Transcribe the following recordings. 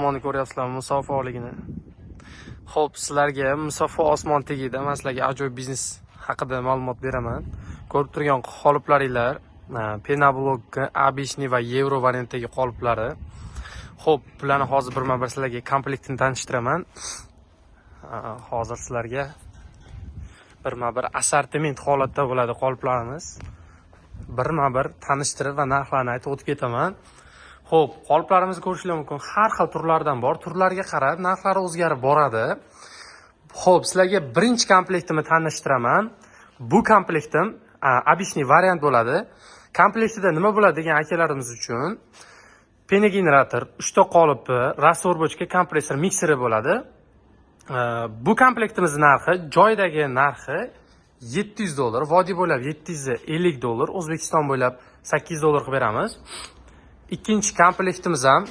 Osmonni ko'ryapsizlarmi, musafoligini. Xo'p, sizlarga Musafo osmon tegida men sizlarga ajoyib biznes haqida ma'lumot beraman. Ko'rib turgan qoliplaringlar Penablok A5 va Euro variantdagi qoliplari. Xo'p, bularni hozir birma-bir sizlarga komplektini tanishtiraman. Hozir sizlarga birma-bir assortiment holatda bo'ladi qoliplarimiz. Birma-bir tanishtirib va narxlarni aytib o'tib ketaman. Xo'p, qoliplarimizni ko'rishlar mumkin. Har xil turlardan bor. Turlarga qarab narxlari o'zgarib boradi. Xo'p, sizlarga birinchi komplektimni tanishtiraman. Bu komplektim обычный variant bo'ladi. Komplektida nima bo'ladi degan akalarimiz uchun pena generator, 3 ta qolipi, rastvor bochka, kompressor, mikseri bo'ladi. Bu komplektimizning narxi, joydagi narxi $700, vodiy bo'ylab $750, O'zbekiston bo'ylab $800 qilib beramiz. Ikkinchi komplektimiz ham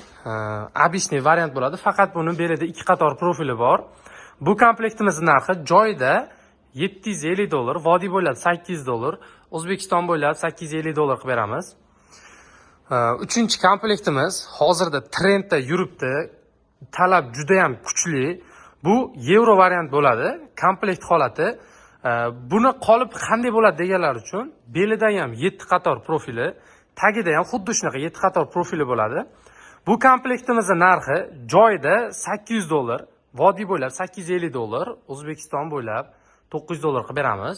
обычный variant bo'ladi, faqat buni belida 2 qator profili bor. Bu komplektimizning narxi joyda $750, vodiy bo'ylab $800, O'zbekiston bo'ylab $850 qilib beramiz. Uchinchi komplektimiz hozirda trendda yuribdi, talab juda ham kuchli. Bu Euro variant bo'ladi, komplekt holati. Buni qolip qanday bo'ladi deganlar uchun belida ham 7 qator profili, tagida ham xuddi shunaqa 7 qator profili bo'ladi. Bu komplektimizning narxi joyda $800, vodiy bo'ylab $850, O'zbekiston bo'ylab $900 qilib beramiz.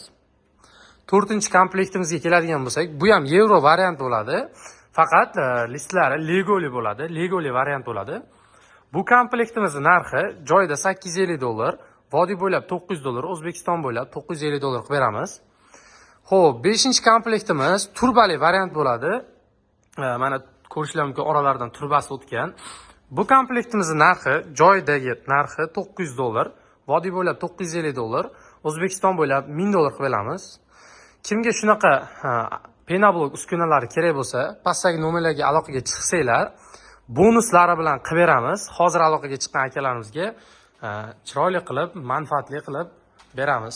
To'rtinchi komplektimizga keladigan bo'lsak, bu ham Euro variant bo'ladi. Faqat listlari Legoli bo'ladi, Legoli variant bo'ladi. Bu komplektimizning narxi joyda $850, vodiy bo'ylab $900, O'zbekiston bo'ylab $950 qilib beramiz. Xo'p, 5-komplektimiz turbali variant bo'ladi. Mana ko'rishlar mumkin, oralaridan turbasi o'tgan. Bu komplektimizning narxi joydagi narxi $900, vodiy bo'ylab $950, O'zbekiston bo'ylab $1000 qilib beramiz. Kimga shunaqa Penablok uskunalari kerak bo'lsa, pastdagi nomerlarga aloqaga chiqsanglar, bonuslari bilan qilib beramiz. Hozir aloqaga chiqqan akalarimizga chiroyli qilib, manfaatli qilib beramiz.